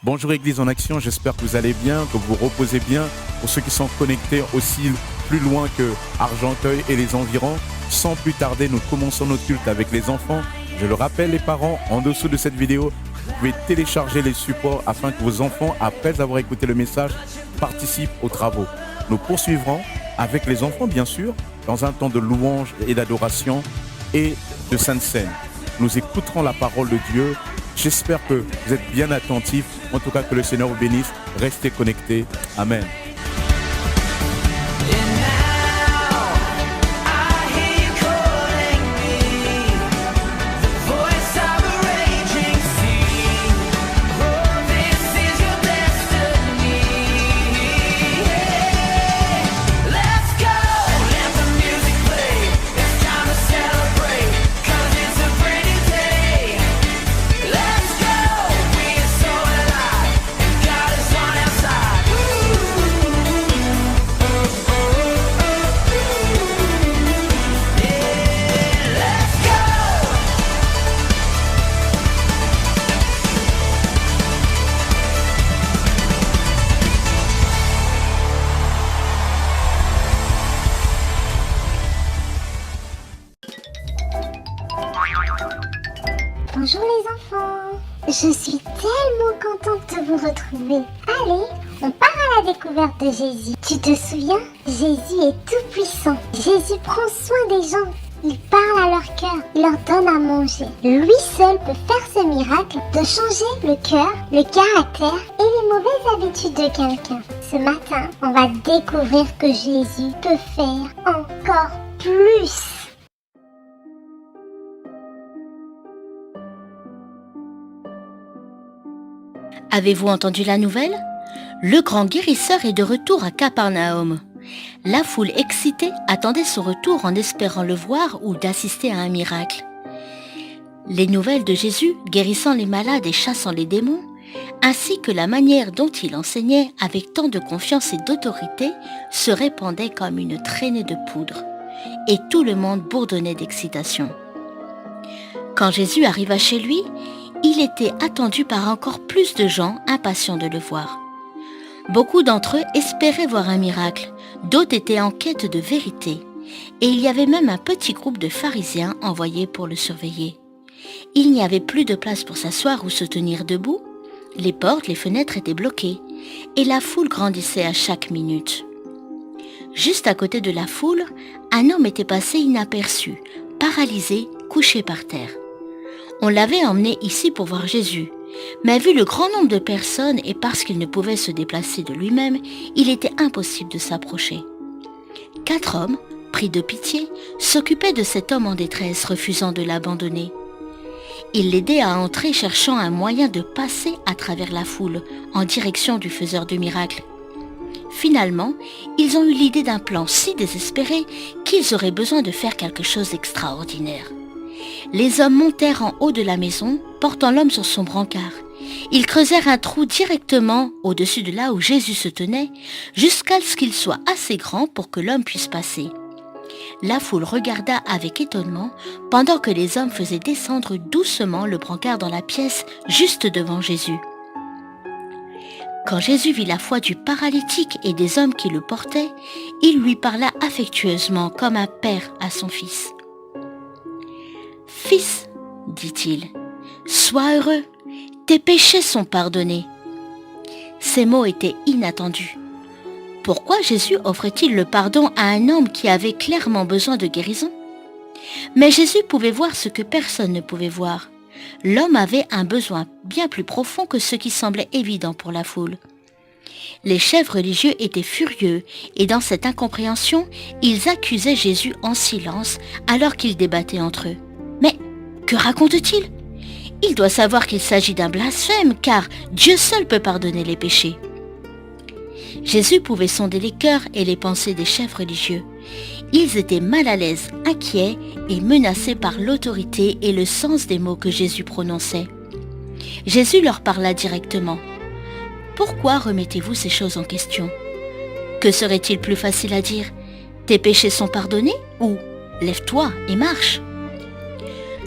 Bonjour Église en action, j'espère que vous allez bien, que vous reposez bien. Pour ceux qui sont connectés aussi plus loin que Argenteuil et les environs, sans plus tarder, nous commençons notre culte avec les enfants. Je le rappelle les parents, en dessous de cette vidéo, vous pouvez télécharger les supports afin que vos enfants, après avoir écouté le message, participent aux travaux. Nous poursuivrons avec les enfants bien sûr, dans un temps de louange et d'adoration et de sainte scène. Nous écouterons la parole de Dieu. J'espère que vous êtes bien attentifs. En tout cas, que le Seigneur vous bénisse. Restez connectés. Amen. Bonjour les enfants, je suis tellement contente de vous retrouver. Allez, on part à la découverte de Jésus. Tu te souviens? Jésus est tout puissant. Jésus prend soin des gens. Il parle à leur cœur, il leur donne à manger. Lui seul peut faire ce miracle de changer le cœur, le caractère et les mauvaises habitudes de quelqu'un. Ce matin, on va découvrir que Jésus peut faire encore plus. Avez-vous entendu la nouvelle? Le grand guérisseur est de retour à Capernaum. La foule excitée attendait son retour en espérant le voir ou d'assister à un miracle. Les nouvelles de Jésus guérissant les malades et chassant les démons, ainsi que la manière dont il enseignait avec tant de confiance et d'autorité, se répandaient comme une traînée de poudre, et tout le monde bourdonnait d'excitation. Quand Jésus arriva chez lui, il était attendu par encore plus de gens impatients de le voir. Beaucoup d'entre eux espéraient voir un miracle, d'autres étaient en quête de vérité, et il y avait même un petit groupe de pharisiens envoyés pour le surveiller. Il n'y avait plus de place pour s'asseoir ou se tenir debout, les portes, les fenêtres étaient bloquées, et la foule grandissait à chaque minute. Juste à côté de la foule, un homme était passé inaperçu, paralysé, couché par terre. On l'avait emmené ici pour voir Jésus, mais vu le grand nombre de personnes et parce qu'il ne pouvait se déplacer de lui-même, il était impossible de s'approcher. 4 hommes, pris de pitié, s'occupaient de cet homme en détresse, refusant de l'abandonner. Ils l'aidaient à entrer cherchant un moyen de passer à travers la foule, en direction du faiseur de miracles. Finalement, ils ont eu l'idée d'un plan si désespéré qu'ils auraient besoin de faire quelque chose d'extraordinaire. Les hommes montèrent en haut de la maison, portant l'homme sur son brancard. Ils creusèrent un trou directement au-dessus de là où Jésus se tenait, jusqu'à ce qu'il soit assez grand pour que l'homme puisse passer. La foule regarda avec étonnement pendant que les hommes faisaient descendre doucement le brancard dans la pièce juste devant Jésus. Quand Jésus vit la foi du paralytique et des hommes qui le portaient, il lui parla affectueusement comme un père à son fils. « Fils, dit-il, sois heureux, tes péchés sont pardonnés. » Ces mots étaient inattendus. Pourquoi Jésus offrait-il le pardon à un homme qui avait clairement besoin de guérison? Mais Jésus pouvait voir ce que personne ne pouvait voir. L'homme avait un besoin bien plus profond que ce qui semblait évident pour la foule. Les chefs religieux étaient furieux et dans cette incompréhension, ils accusaient Jésus en silence alors qu'ils débattaient entre eux. Mais que raconte-t-il? Il doit savoir qu'il s'agit d'un blasphème car Dieu seul peut pardonner les péchés. Jésus pouvait sonder les cœurs et les pensées des chefs religieux. Ils étaient mal à l'aise, inquiets et menacés par l'autorité et le sens des mots que Jésus prononçait. Jésus leur parla directement. « Pourquoi remettez-vous ces choses en question? Que serait-il plus facile à dire? Tes péchés sont pardonnés ou lève-toi et marche.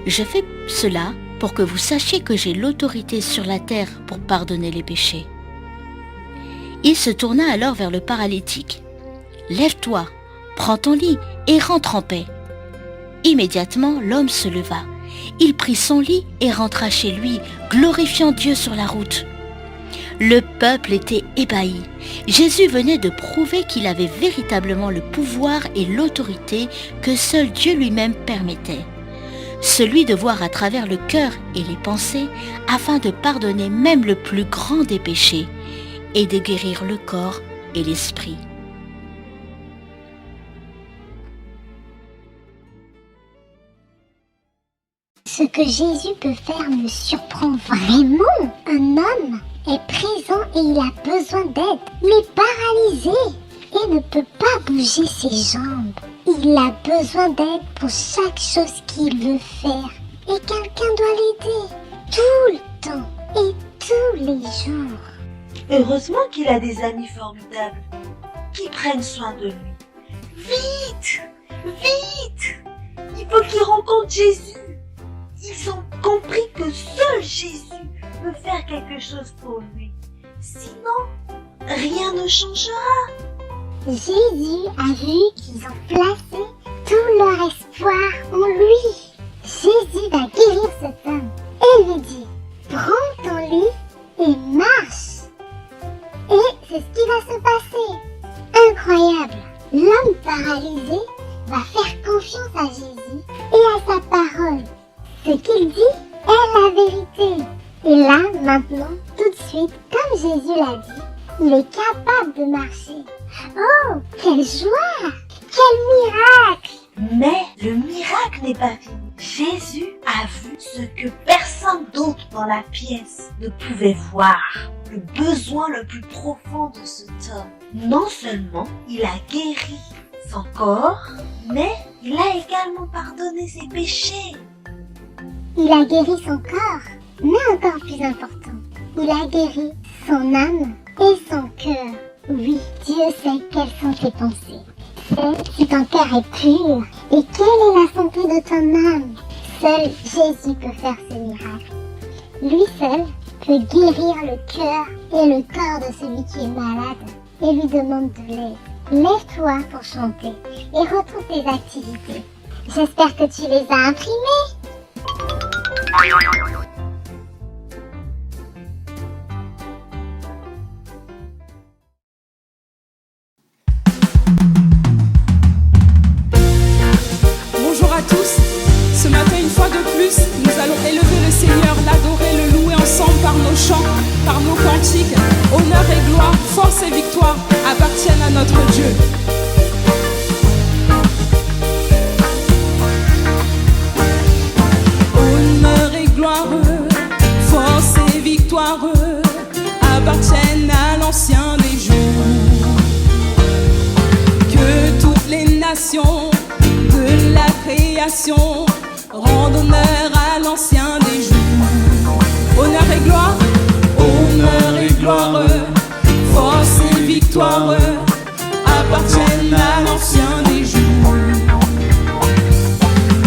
Je fais cela pour que vous sachiez que j'ai l'autorité sur la terre pour pardonner les péchés. » Il se tourna alors vers le paralytique. « Lève-toi, prends ton lit et rentre en paix. » Immédiatement, l'homme se leva. Il prit son lit et rentra chez lui, glorifiant Dieu sur la route. Le peuple était ébahi. Jésus venait de prouver qu'il avait véritablement le pouvoir et l'autorité que seul Dieu lui-même permettait. Celui de voir à travers le cœur et les pensées afin de pardonner même le plus grand des péchés et de guérir le corps et l'esprit. Ce que Jésus peut faire me surprend vraiment. Un homme est présent et il a besoin d'aide. Il est paralysé et ne peut pas bouger ses jambes. Il a besoin d'aide pour chaque chose qu'il veut faire. Et quelqu'un doit l'aider tout le temps et tous les jours. Heureusement qu'il a des amis formidables qui prennent soin de lui. Vite! Vite! Il faut qu'il rencontre Jésus. Ils ont compris que seul Jésus peut faire quelque chose pour lui. Sinon, rien ne changera. Jésus a vu qu'ils ont placé tout leur espoir en lui. Jésus va guérir cet homme et lui dit « Prends ton lit et marche !» Et c'est ce qui va se passer. Incroyable! L'homme paralysé va faire confiance à Jésus et à sa parole. Ce qu'il dit est la vérité. Et là, maintenant, tout de suite, comme Jésus l'a dit, il est capable de marcher. Oh, quelle joie! Quel miracle! Mais le miracle n'est pas fini. Jésus a vu ce que personne d'autre dans la pièce ne pouvait voir. Le besoin le plus profond de cet homme. Non seulement il a guéri son corps, mais il a également pardonné ses péchés. Il a guéri son corps, mais encore plus important, il a guéri son âme et son cœur. Oui, Dieu sait quelles sont tes pensées. Sait si ton cœur est pur et quelle est la santé de ton âme. Seul Jésus peut faire ce miracle. Lui seul peut guérir le cœur et le corps de celui qui est malade et lui demande de l'aide. Lève-toi pour chanter et retrouve tes activités. J'espère que tu les as imprimées. Bonjour à tous. Ce matin, une fois de plus, nous allons élever le Seigneur, l'adorer, le louer ensemble par nos chants, par nos cantiques. Honneur et gloire, force et victoire appartiennent à notre Dieu. Honneur et gloire, force et victoire appartiennent à l'ancien des jours. Que toutes les nations de la création rendent honneur à l'ancien des jours. Honneur et gloire, force et victoire appartiennent à l'ancien des jours.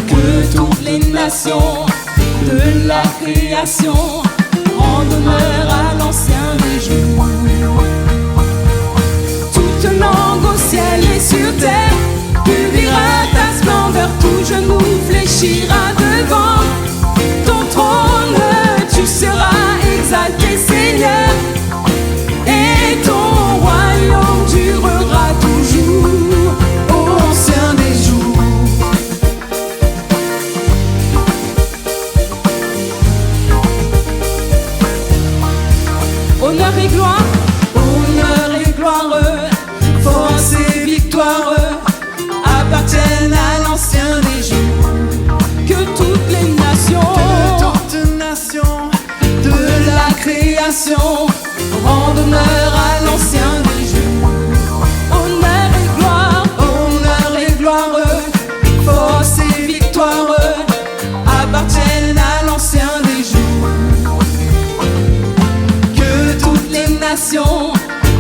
Que toutes les nations de la création rendent honneur à l'ancien des jours. Toute langue au ciel et sur terre publiera ta splendeur, tout genou fléchira devant ton trône. Tu seras exalté, Seigneur, et ton royaume durera toujours au ancien des jours. Honneur et gloire, force et victoire appartiennent à l'ancien des jours. Que toutes les nations de la création rendent honneur à l'ancien des jours. Honneur et gloire, force et victoire appartiennent à l'ancien des jours. Que toutes les nations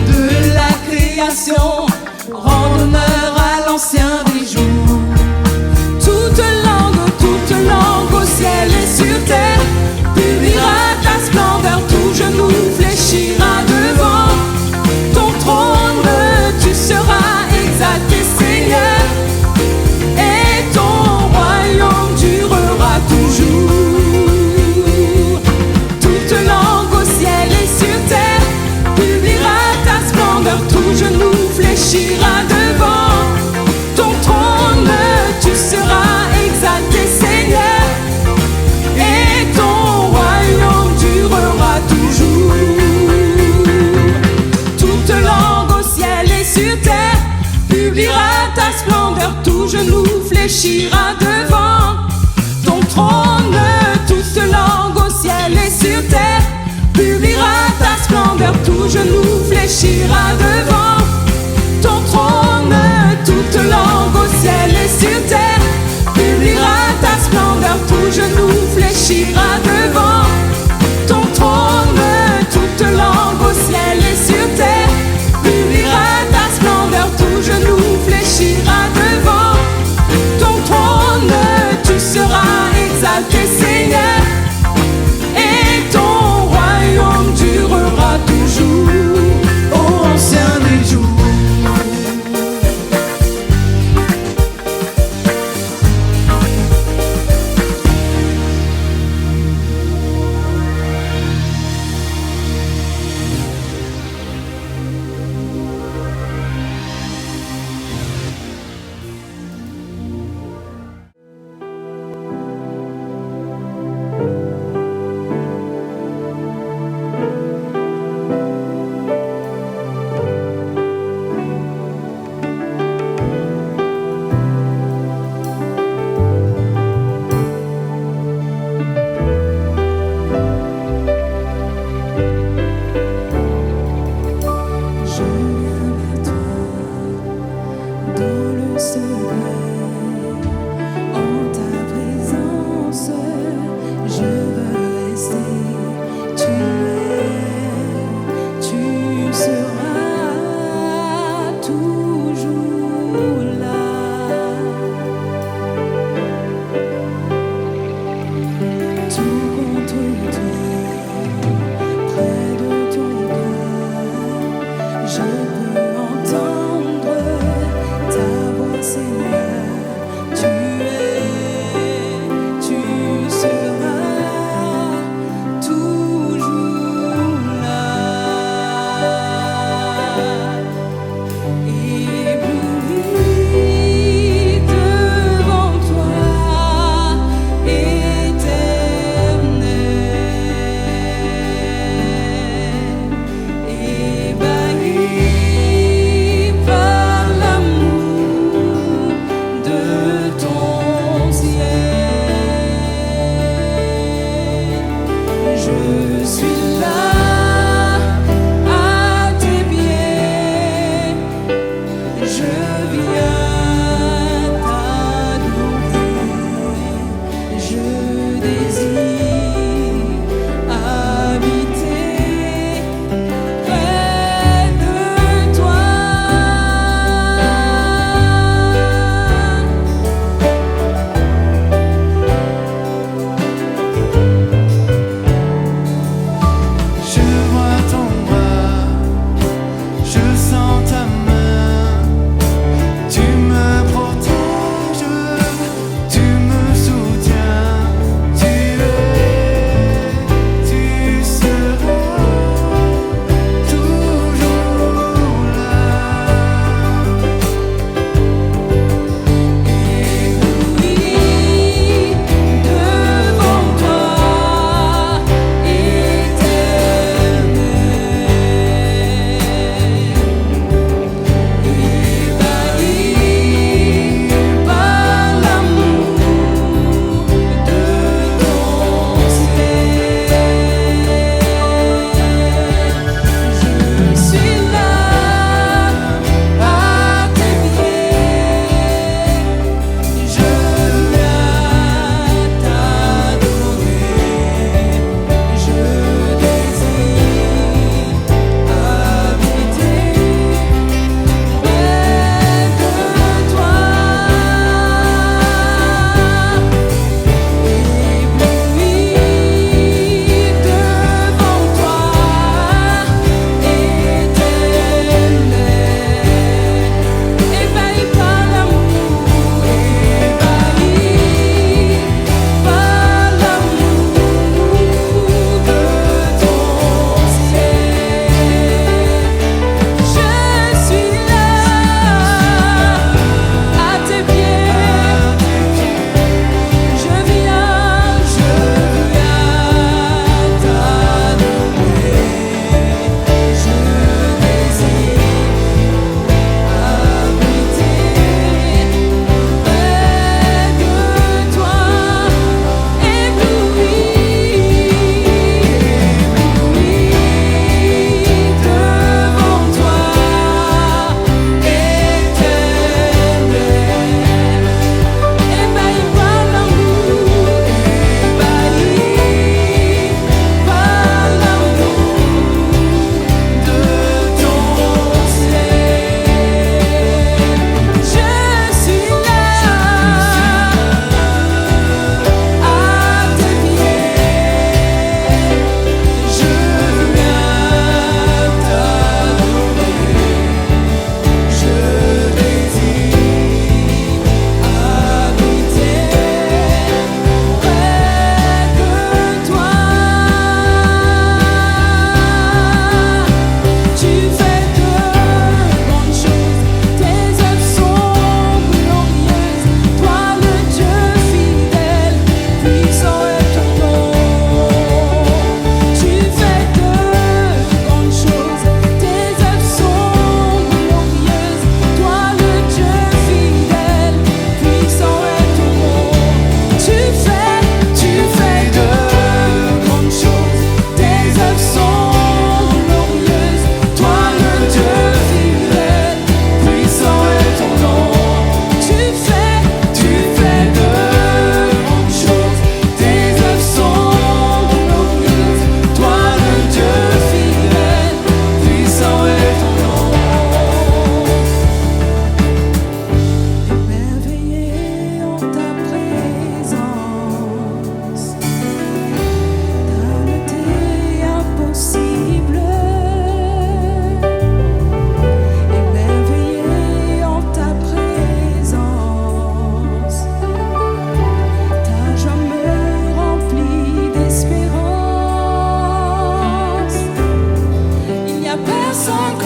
de la création rendent honneur à l'ancien des jours. Toute langue au ciel et sur terre fléchira devant ton trône. Toute langue au ciel et sur terre publiera ta splendeur, tout genou fléchira devant ton trône. Toute langue au ciel et sur terre publiera ta splendeur, tout genou fléchira devant ton trône. Toute langue au ciel et sur terre publiera ta splendeur, tout genou fléchira devant ton trône.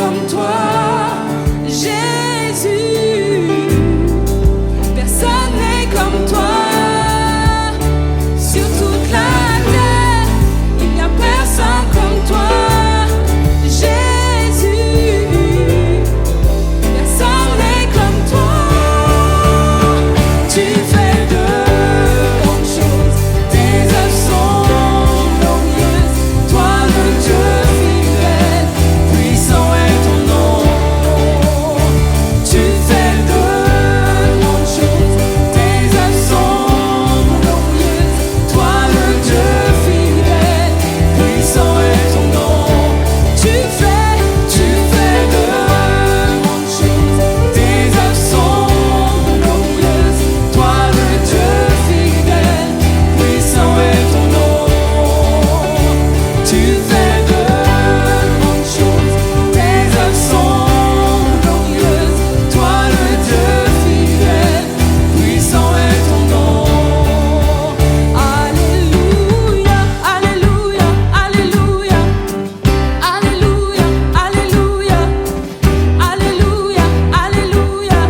comme toi, Jésus. Personne n'est comme toi. Sur toute la terre, il n'y a personne comme toi, Jésus. Personne n'est comme toi. Tu fais de grandes choses, tes œuvres sont glorieuses. Toi le Dieu fidèle, puissant est ton nom. Tu fais de grandes choses, tes œuvres sont glorieuses. Toi le Dieu fidèle, puissant est ton nom. Tu fais de grandes choses, tes œuvres sont glorieuses. Toi le Dieu fidèle, puissant est ton nom. Tu fais de grandes choses, tes œuvres sont glorieuses. Toi le Dieu fidèle, puissant est ton nom. Alléluia, alléluia, alléluia. Alléluia, alléluia. Alléluia, alléluia.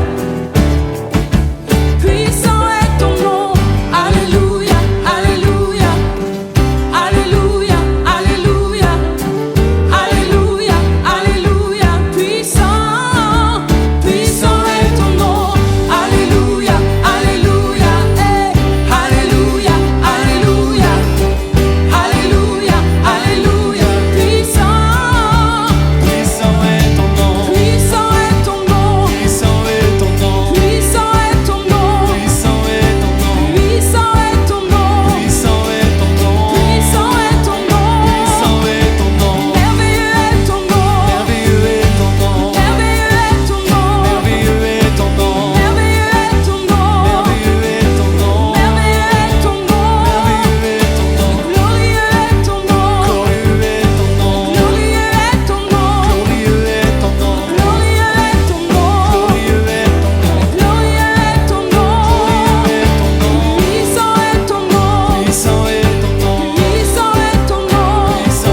Puissant est ton nom. Alléluia, alléluia. Alléluia, alléluia. Alléluia, alléluia. Puissant, puissant est ton nom. Alléluia, alléluia. Alléluia, alléluia. Alléluia, alléluia. Puissant, Puissant est ton nom, puissant est ton nom. puissant est ton nom, Puissant est ton nom. puissant est ton nom, Puissant est ton nom. puissant est ton nom, Puissant est ton nom. puissant est ton nom, Merveilleux est ton nom. merveilleux est ton nom, Merveilleux est ton nom. merveilleux est ton nom, Merveilleux est ton nom. merveilleux est ton nom, Merveilleux est ton nom. merveilleux est ton nom, Glorieux est ton nom. glorieux est ton nom, Glorieux est ton nom. glorieux est ton nom, Glorieux est ton nom. glorieux est ton nom, Glorieux est ton nom. Puissant est ton nom. puissant est ton nom, Puissant est ton nom. puissant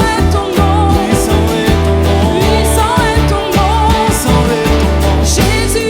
est ton nom, Puissant est ton nom. puissant est ton nom, Puissant est ton nom. puissant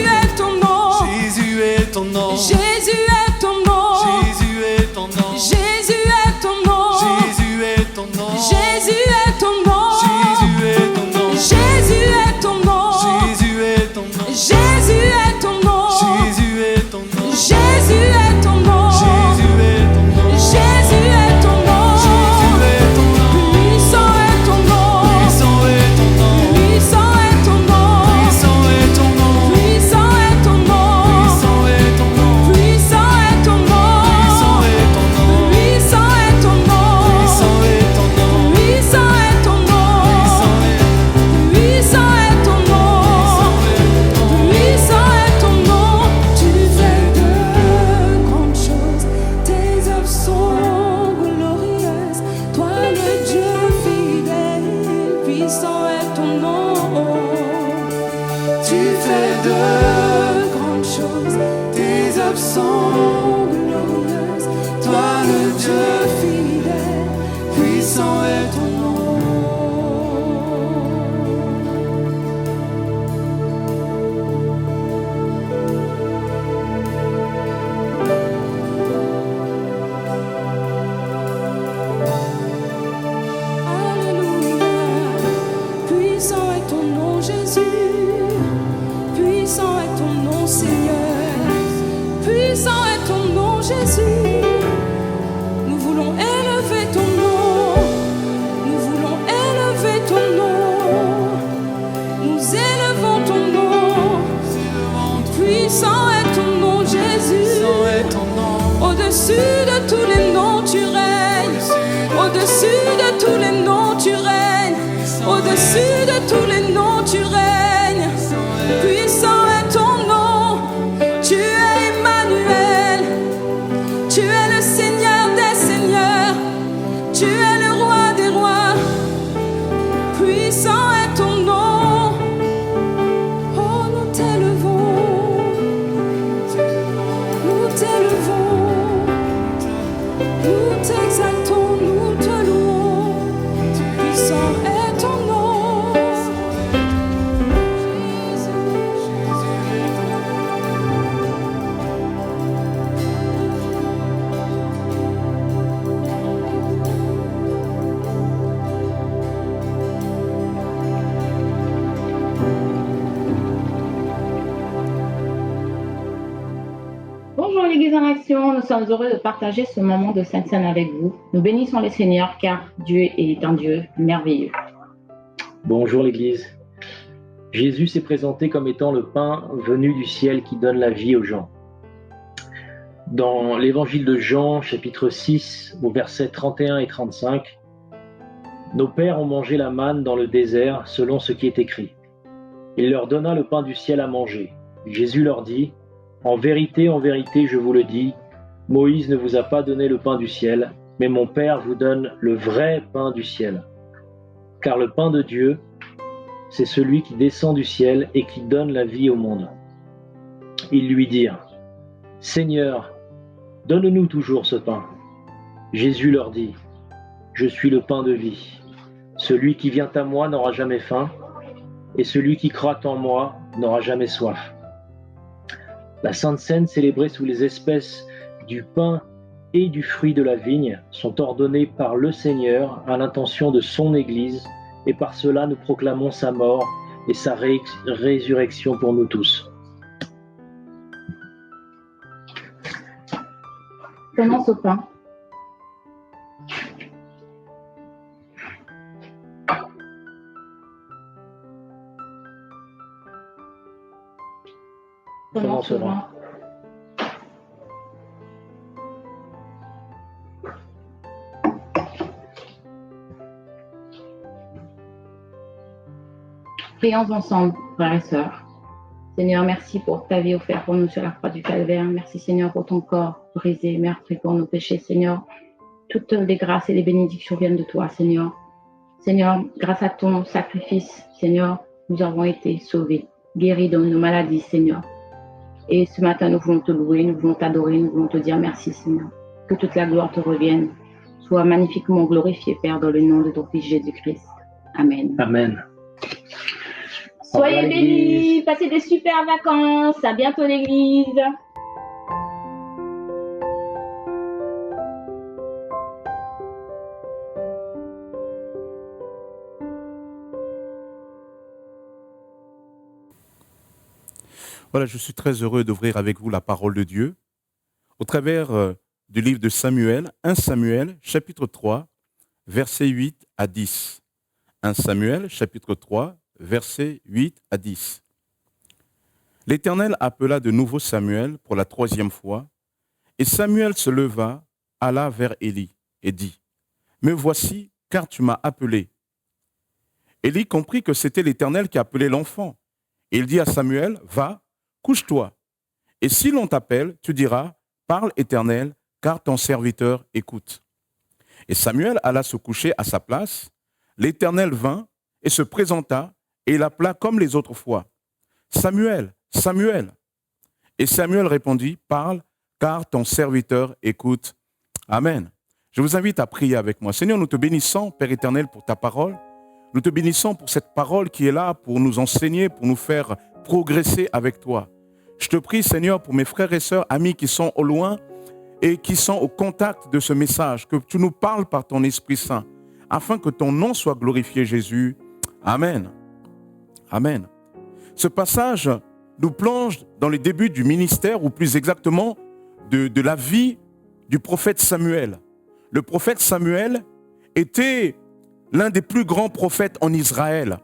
est ton nom, Jésus est ton nom. Jésus est ton nom, Jésus est ton nom. Jésus est ton nom, Jésus est ton nom. Jésus est ton nom, Jésus est ton nom. Jésus est ton nom, Jésus est ton nom. Jésus est ton nom, Jésus est ton nom. Jésus est ton nom, Jésus est ton nom. Jésus est ton nom, Jésus est ton nom. Jésus est ton nom, Puissant est ton nom. puissant est ton nom, Puissant est ton nom. puissant est ton nom, Puissant est ton nom. puissant est ton nom, Puissant est ton nom. puissant est ton nom, Puissant est ton nom. puissant est ton nom, Puissant est ton nom. Puissant est ton nom. Puissant est ton nom. Tu fais de grandes choses. Tes œuvres sont glorieuses. Toi le Dieu fidèle, puissant est ton nom. Tu fais de grandes choses. Tes œuvres sont glorieuses. Toi le Dieu fidèle, puissant est ton nom. Alléluia. Puissant est ton nom, Jésus. Puissant est ton nom, Seigneur. Puissant est ton nom, Jésus. Nous voulons élever ton nom. Nous voulons élever ton nom. Nous élevons ton nom. Puissant est ton nom, Jésus. puissant est ton nom, Au-dessus de tous les noms, tu règnes. Au-dessus de tous les noms, tu règnes. Au-dessus de tous les noms, tu règnes. Puissant est ton nom. Tu es Emmanuel. Tu es le Seigneur des seigneurs. Tu es le roi des rois. Puissant est ton nom. Oh, nous t'élevons. Nous t'élevons. Nous t'exaltons, nous te louons. Puissant est ton nom. bénédiction, nous sommes heureux de partager ce moment de Sainte Seine avec vous. Nous bénissons le Seigneur car Dieu est un Dieu merveilleux. Bonjour l'Église. Jésus s'est présenté comme étant le pain venu du ciel qui donne la vie aux gens. Dans l'évangile de Jean, chapitre 6, au verset 31 et 35, nos pères ont mangé la manne dans le désert selon ce qui est écrit. Il leur donna le pain du ciel à manger. Jésus leur dit, en vérité, je vous le dis, Moïse ne vous a pas donné le pain du ciel, mais mon Père vous donne le vrai pain du ciel. Car le pain de Dieu, c'est celui qui descend du ciel et qui donne la vie au monde. Ils lui dirent, Seigneur, donne-nous toujours ce pain. Jésus leur dit, je suis le pain de vie. Celui qui vient à moi n'aura jamais faim, et celui qui croit en moi n'aura jamais soif. La Sainte Seine, célébrée sous les espèces du pain et du fruit de la vigne, sont ordonnées par le Seigneur à l'intention de son Église, et par cela nous proclamons sa mort et sa résurrection pour nous tous. Prenons ce pain. Prenons ce vin. Prions ensemble, frères et sœurs. Seigneur, merci pour ta vie offerte pour nous sur la croix du Calvaire. Merci, Seigneur, pour ton corps brisé, meurtri pour nos péchés, Seigneur. Toutes les grâces et les bénédictions viennent de toi, Seigneur. Seigneur, grâce à ton sacrifice, Seigneur, nous avons été sauvés, guéris de nos maladies, Seigneur. Et ce matin, nous voulons te louer, nous voulons t'adorer, nous voulons te dire merci, Seigneur. Que toute la gloire te revienne. Sois magnifiquement glorifié, Père, dans le nom de ton Fils Jésus-Christ. Amen. Amen. Soyez bénis, passez des super vacances, à bientôt l'église. Voilà, je suis très heureux d'ouvrir avec vous la parole de Dieu au travers du livre de Samuel, 1 Samuel, chapitre 3, versets 8 à 10. 1 Samuel, chapitre 3, versets 8 à 10. L'Éternel appela de nouveau Samuel pour la 3e fois, et Samuel se leva, alla vers Élie, et dit, « Me voici, car tu m'as appelé. » Élie comprit que c'était l'Éternel qui appelait l'enfant. Et il dit à Samuel, « Va, couche-toi, et si l'on t'appelle, tu diras, « Parle, Éternel, car ton serviteur écoute. » Et Samuel alla se coucher à sa place. L'Éternel vint et se présenta, et l'appela comme les autres fois. « Samuel, Samuel !» Et Samuel répondit, « Parle, car ton serviteur écoute. » Amen. Je vous invite à prier avec moi. Seigneur, nous te bénissons, Père éternel, pour ta parole. Nous te bénissons pour cette parole qui est là pour nous enseigner, pour nous faire progresser avec toi. Je te prie, Seigneur, pour mes frères et sœurs, amis qui sont au loin et qui sont au contact de ce message, que tu nous parles par ton Esprit Saint, afin que ton nom soit glorifié, Jésus. Amen. Amen. Ce passage nous plonge dans les débuts du ministère, ou plus exactement de la vie du prophète Samuel. Le prophète Samuel était l'un des plus grands prophètes en Israël.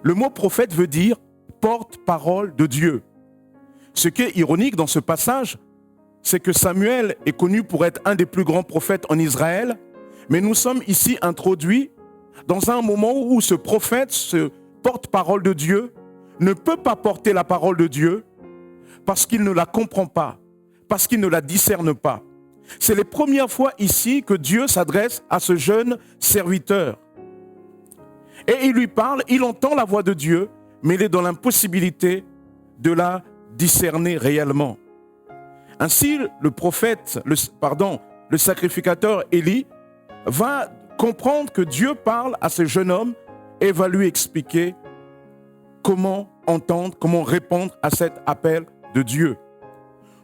Le mot prophète veut dire porte-parole de Dieu. Ce qui est ironique dans ce passage, c'est que Samuel est connu pour être un des plus grands prophètes en Israël, mais nous sommes ici introduits dans un moment où ce prophète, ce porte-parole de Dieu, ne peut pas porter la parole de Dieu parce qu'il ne la comprend pas, parce qu'il ne la discerne pas. C'est les premières fois ici que Dieu s'adresse à ce jeune serviteur. Et il lui parle, il entend la voix de Dieu, mais il est dans l'impossibilité de la discerner réellement. Ainsi, le sacrificateur Élie va comprendre que Dieu parle à ce jeune homme et va lui expliquer comment entendre, comment répondre à cet appel de Dieu.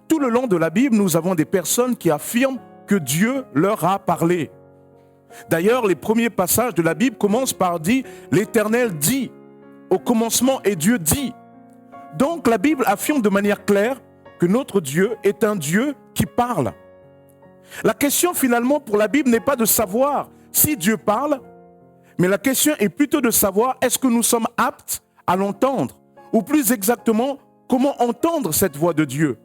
Tout le long de la Bible, nous avons des personnes qui affirment que Dieu leur a parlé. D'ailleurs, les premiers passages de la Bible commencent par dire « L'Éternel dit ». Au commencement, et Dieu dit. Donc la Bible affirme de manière claire que notre Dieu est un Dieu qui parle. La question finalement pour la Bible n'est pas de savoir si Dieu parle, mais la question est plutôt de savoir est-ce que nous sommes aptes à l'entendre, ou plus exactement, comment entendre cette voix de Dieu.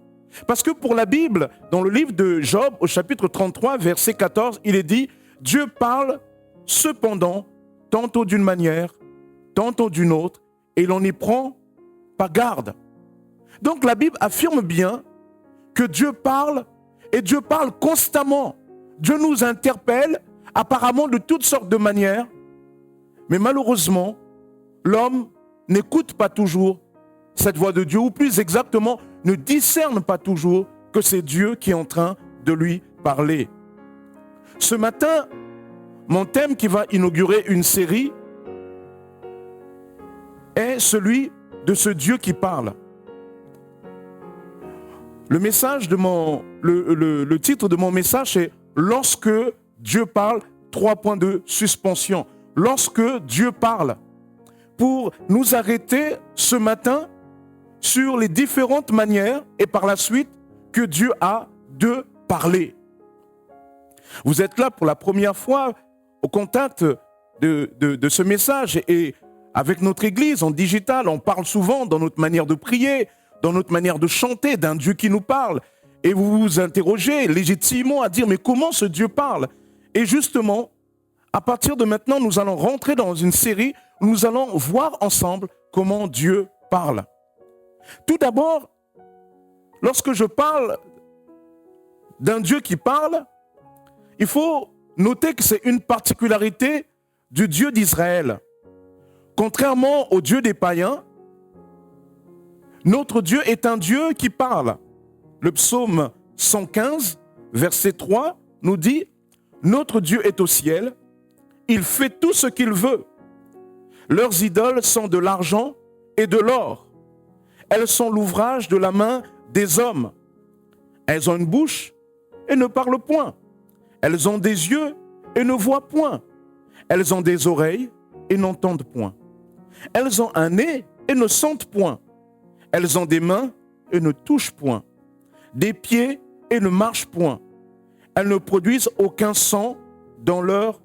Parce que pour la Bible, dans le livre de Job, au chapitre 33, verset 14, il est dit « Dieu parle cependant, tantôt d'une manière, tantôt d'une autre, et l'on n'y prend pas garde. » Donc la Bible affirme bien que Dieu parle, et Dieu parle constamment. Dieu nous interpelle apparemment de toutes sortes de manières, mais malheureusement, l'homme n'écoute pas toujours cette voix de Dieu, ou plus exactement, ne discerne pas toujours que c'est Dieu qui est en train de lui parler. Ce matin, mon thème qui va inaugurer une série est celui de ce Dieu qui parle. Le titre de mon message est « Lorsque Dieu parle », 3 points de suspension. Lorsque Dieu parle. Pour nous arrêter ce matin sur les différentes manières et par la suite que Dieu a de parler. Vous êtes là pour la première fois au contact de ce message et avec notre Église en digital, on parle souvent dans notre manière de prier, dans notre manière de chanter d'un Dieu qui nous parle. Et vous vous interrogez légitimement à dire mais comment ce Dieu parle? Et justement, à partir de maintenant, nous allons rentrer dans une série où nous allons voir ensemble comment Dieu parle. Tout d'abord, lorsque je parle d'un Dieu qui parle, il faut noter que c'est une particularité du Dieu d'Israël. Contrairement au Dieu des païens, notre Dieu est un Dieu qui parle. Le psaume 115, verset 3, nous dit « Notre Dieu est au ciel, il fait tout ce qu'il veut. Leurs idoles sont de l'argent et de l'or. Elles sont l'ouvrage de la main des hommes. Elles ont une bouche et ne parlent point. Elles ont des yeux et ne voient point. Elles ont des oreilles et n'entendent point. Elles ont un nez et ne sentent point. Elles ont des mains et ne touchent point. Des pieds et ne marchent point. Elles ne produisent aucun sang dans leur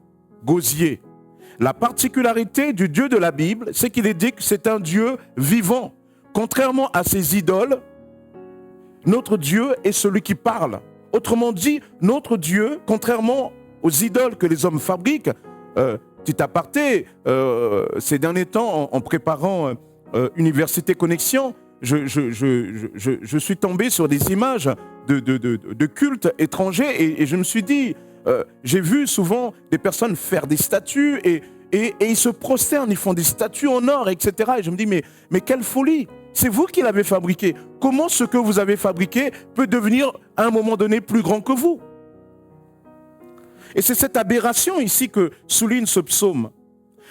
gosier. » La particularité du Dieu de la Bible, c'est qu'il est dit que c'est un Dieu vivant. Contrairement à ses idoles, notre Dieu est celui qui parle. Autrement dit, notre Dieu, contrairement aux idoles que les hommes fabriquent, petit aparté, ces derniers temps, en préparant Université Connexion, je suis tombé sur des images de cultes étrangers et je me suis dit, j'ai vu souvent des personnes faire des statues et ils se prosternent, ils font des statues en or, etc. Et je me dis, mais quelle folie! C'est vous qui l'avez fabriqué. Comment ce que vous avez fabriqué peut devenir à un moment donné plus grand que vous? Et c'est cette aberration ici que souligne ce psaume.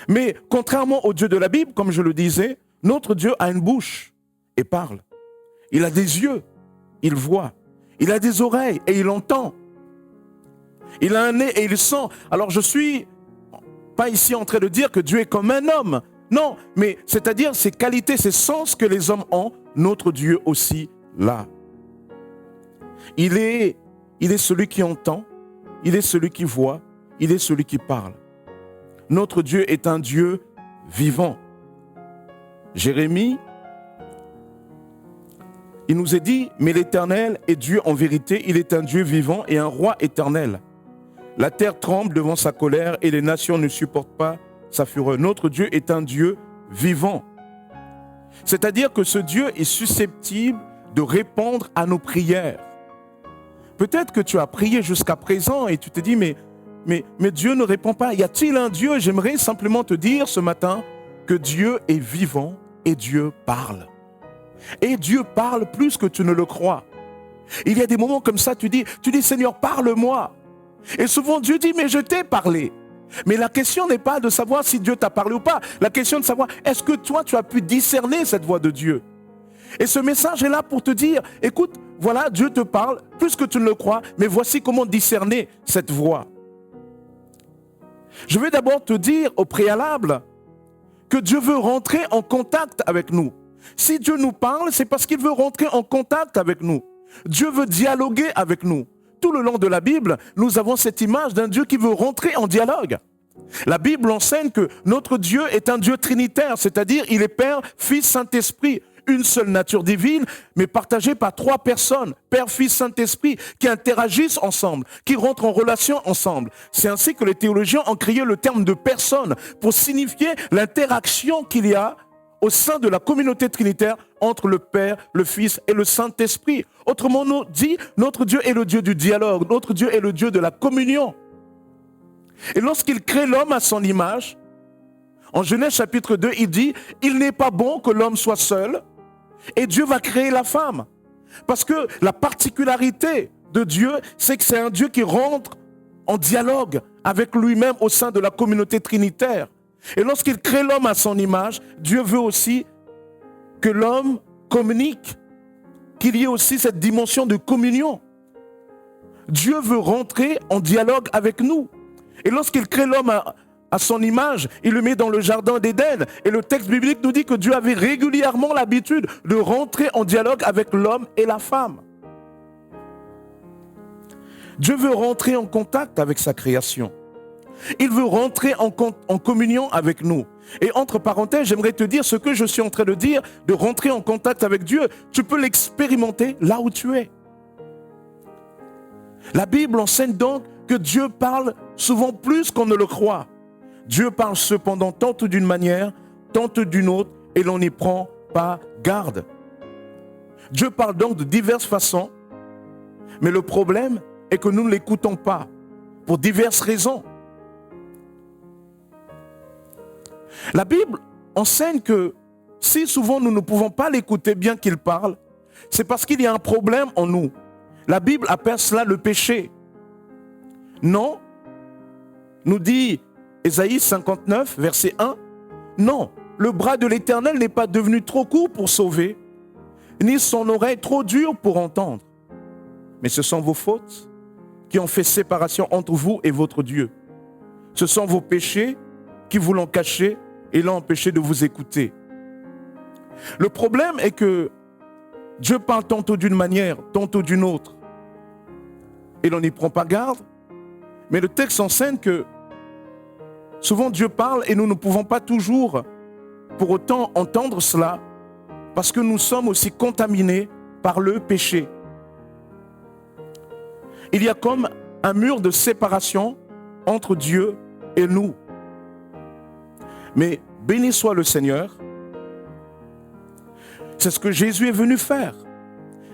Mais contrairement au Dieu de la Bible, comme je le disais, notre Dieu a une bouche et parle. Il a des yeux, il voit. Il a des oreilles et il entend. Il a un nez et il sent. Alors je suis pas ici en train de dire que Dieu est comme un homme. Non, mais c'est-à-dire ces qualités, ces sens que les hommes ont, notre Dieu aussi l'a. Il est celui qui entend, il est celui qui voit, il est celui qui parle. Notre Dieu est un Dieu vivant. Jérémie, il nous est dit, mais l'Éternel est Dieu en vérité, il est un Dieu vivant et un roi éternel. La terre tremble devant sa colère et les nations ne supportent pas sa fureur. Notre Dieu est un Dieu vivant. C'est-à-dire que ce Dieu est susceptible de répondre à nos prières. Peut-être que tu as prié jusqu'à présent et tu te dis, mais Dieu ne répond pas. Y a-t-il un Dieu? J'aimerais simplement te dire ce matin que Dieu est vivant et Dieu parle. Et Dieu parle plus que tu ne le crois. Il y a des moments comme ça, tu dis Seigneur, parle-moi. Et souvent Dieu dit, mais je t'ai parlé. Mais la question n'est pas de savoir si Dieu t'a parlé ou pas. La question est de savoir, est-ce que toi, tu as pu discerner cette voix de Dieu? Et ce message est là pour te dire, écoute, voilà, Dieu te parle, plus que tu ne le crois, mais voici comment discerner cette voix. Je vais d'abord te dire au préalable que Dieu veut rentrer en contact avec nous. Si Dieu nous parle, c'est parce qu'il veut rentrer en contact avec nous. Dieu veut dialoguer avec nous. Tout le long de la Bible, nous avons cette image d'un Dieu qui veut rentrer en dialogue. La Bible enseigne que notre Dieu est un Dieu trinitaire, c'est-à-dire il est Père, Fils, Saint-Esprit. Une seule nature divine, mais partagée par 3 personnes, Père, Fils, Saint-Esprit, qui interagissent ensemble, qui rentrent en relation ensemble. C'est ainsi que les théologiens ont créé le terme de personne pour signifier l'interaction qu'il y a au sein de la communauté trinitaire entre le Père, le Fils et le Saint-Esprit. Autrement dit, notre Dieu est le Dieu du dialogue, notre Dieu est le Dieu de la communion. Et lorsqu'il crée l'homme à son image, en Genèse chapitre 2, il dit « Il n'est pas bon que l'homme soit seul ». Et Dieu va créer la femme. Parce que la particularité de Dieu, c'est que c'est un Dieu qui rentre en dialogue avec lui-même au sein de la communauté trinitaire. Et lorsqu'il crée l'homme à son image, Dieu veut aussi que l'homme communique, qu'il y ait aussi cette dimension de communion. Dieu veut rentrer en dialogue avec nous. Et lorsqu'il crée l'homme à son image, il le met dans le jardin d'Éden. Et le texte biblique nous dit que Dieu avait régulièrement l'habitude de rentrer en dialogue avec l'homme et la femme. Dieu veut rentrer en contact avec sa création. Il veut rentrer en communion avec nous. Et entre parenthèses, j'aimerais te dire ce que je suis en train de dire, de rentrer en contact avec Dieu. Tu peux l'expérimenter là où tu es. La Bible enseigne donc que Dieu parle souvent plus qu'on ne le croit. Dieu parle cependant tantôt d'une manière, tantôt d'une autre, et l'on n'y prend pas garde. Dieu parle donc de diverses façons, mais le problème est que nous ne l'écoutons pas, pour diverses raisons. La Bible enseigne que si souvent nous ne pouvons pas l'écouter bien qu'il parle, c'est parce qu'il y a un problème en nous. La Bible appelle cela le péché. Non, nous dit Ésaïe 59, verset 1, non, le bras de l'Éternel n'est pas devenu trop court pour sauver, ni son oreille trop dure pour entendre. Mais ce sont vos fautes qui ont fait séparation entre vous et votre Dieu. Ce sont vos péchés qui vous l'ont caché et l'ont empêché de vous écouter. Le problème est que Dieu parle tantôt d'une manière, tantôt d'une autre. Et l'on n'y prend pas garde. Mais le texte enseigne que souvent Dieu parle et nous ne pouvons pas toujours pour autant entendre cela parce que nous sommes aussi contaminés par le péché. Il y a comme un mur de séparation entre Dieu et nous. Mais béni soit le Seigneur, c'est ce que Jésus est venu faire.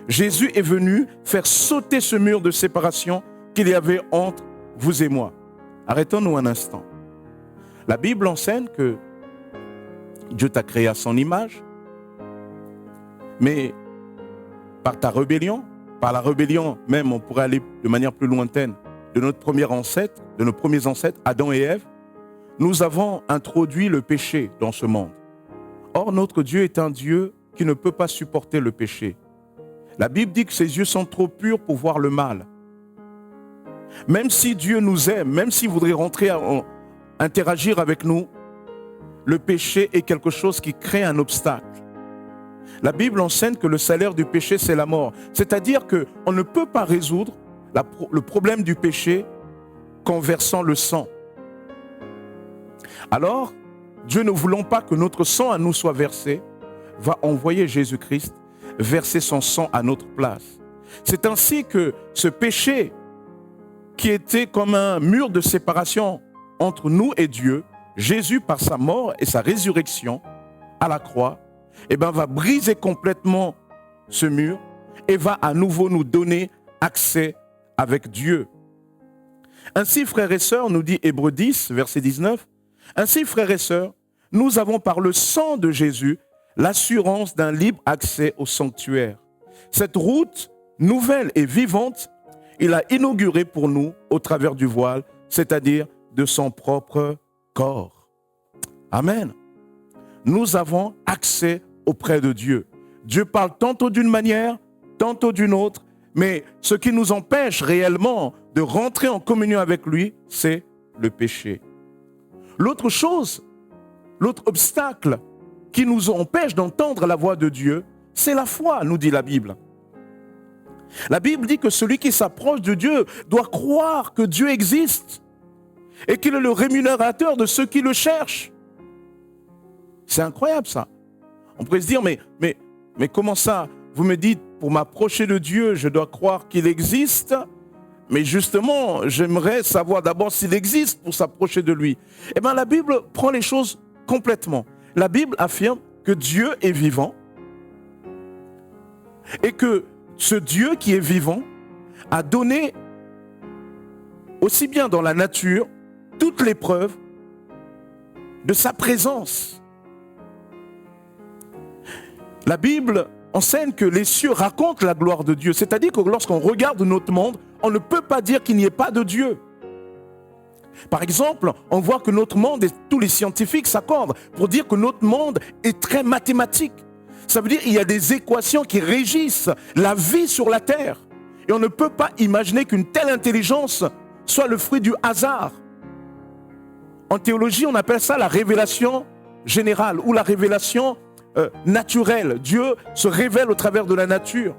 Jésus est venu faire sauter ce mur de séparation qu'il y avait entre vous et moi. Arrêtons-nous un instant. La Bible enseigne que Dieu t'a créé à son image, mais par ta rébellion, par la rébellion même, on pourrait aller de manière plus lointaine, de notre premier ancêtre, de nos premiers ancêtres, Adam et Ève, nous avons introduit le péché dans ce monde. Or, notre Dieu est un Dieu qui ne peut pas supporter le péché. La Bible dit que ses yeux sont trop purs pour voir le mal. Même si Dieu nous aime, même s'il voudrait interagir avec nous, le péché est quelque chose qui crée un obstacle. La Bible enseigne que le salaire du péché, c'est la mort. C'est-à-dire qu'on ne peut pas résoudre le problème du péché qu'en versant le sang. Alors, Dieu ne voulant pas que notre sang à nous soit versé, va envoyer Jésus-Christ verser son sang à notre place. C'est ainsi que ce péché qui était comme un mur de séparation entre nous et Dieu, Jésus, par sa mort et sa résurrection à la croix, va briser complètement ce mur et va à nouveau nous donner accès avec Dieu. Ainsi, frères et sœurs, nous dit Hébreux 10, verset 19, ainsi, frères et sœurs, nous avons par le sang de Jésus l'assurance d'un libre accès au sanctuaire. Cette route nouvelle et vivante, il a inaugurée pour nous au travers du voile, c'est-à-dire de son propre corps. Amen. Nous avons accès auprès de Dieu. Dieu parle tantôt d'une manière, tantôt d'une autre, mais ce qui nous empêche réellement de rentrer en communion avec lui, c'est le péché. L'autre chose, l'autre obstacle qui nous empêche d'entendre la voix de Dieu, c'est la foi, nous dit la Bible. La Bible dit que celui qui s'approche de Dieu doit croire que Dieu existe et qu'il est le rémunérateur de ceux qui le cherchent. C'est incroyable ça. On pourrait se dire, mais comment ça? Vous me dites, pour m'approcher de Dieu, je dois croire qu'il existe. Mais justement, j'aimerais savoir d'abord s'il existe pour s'approcher de lui. Eh bien, la Bible prend les choses complètement. La Bible affirme que Dieu est vivant et que ce Dieu qui est vivant a donné, aussi bien dans la nature, toutes les preuves de sa présence. La Bible enseigne que les cieux racontent la gloire de Dieu. C'est-à-dire que lorsqu'on regarde notre monde, on ne peut pas dire qu'il n'y ait pas de Dieu. Par exemple, on voit que notre monde, et tous les scientifiques s'accordent pour dire que notre monde est très mathématique. Ça veut dire qu'il y a des équations qui régissent la vie sur la Terre. Et on ne peut pas imaginer qu'une telle intelligence soit le fruit du hasard. En théologie, on appelle ça la révélation générale ou la révélation naturelle. Dieu se révèle au travers de la nature.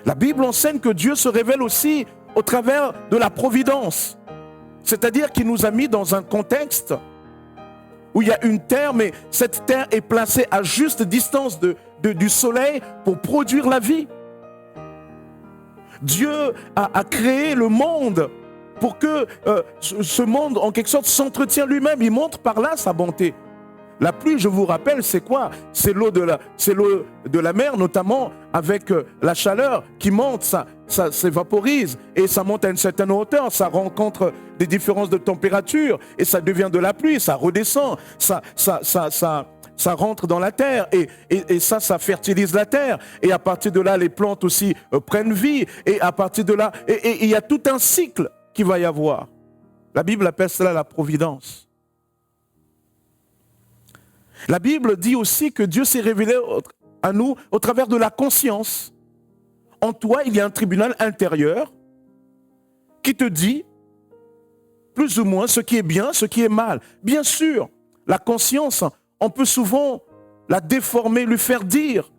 La Bible enseigne que Dieu se révèle aussi au travers de la providence. C'est-à-dire qu'il nous a mis dans un contexte où il y a une terre, mais cette terre est placée à juste distance du soleil pour produire la vie. Dieu a créé le monde pour que ce monde, en quelque sorte, s'entretienne lui-même. Il montre par là sa bonté. La pluie, je vous rappelle, c'est quoi? C'est l'eau de la mer, notamment avec la chaleur qui monte, ça s'évaporise et ça monte à une certaine hauteur, ça rencontre des différences de température et ça devient de la pluie, ça redescend, ça rentre dans la terre et ça fertilise la terre. Et à partir de là, les plantes aussi prennent vie et à partir de là, et il y a tout un cycle qui va y avoir. La Bible appelle cela la providence. La Bible dit aussi que Dieu s'est révélé à nous au travers de la conscience. En toi, il y a un tribunal intérieur qui te dit plus ou moins ce qui est bien, ce qui est mal. Bien sûr, la conscience, on peut souvent la déformer, lui faire dire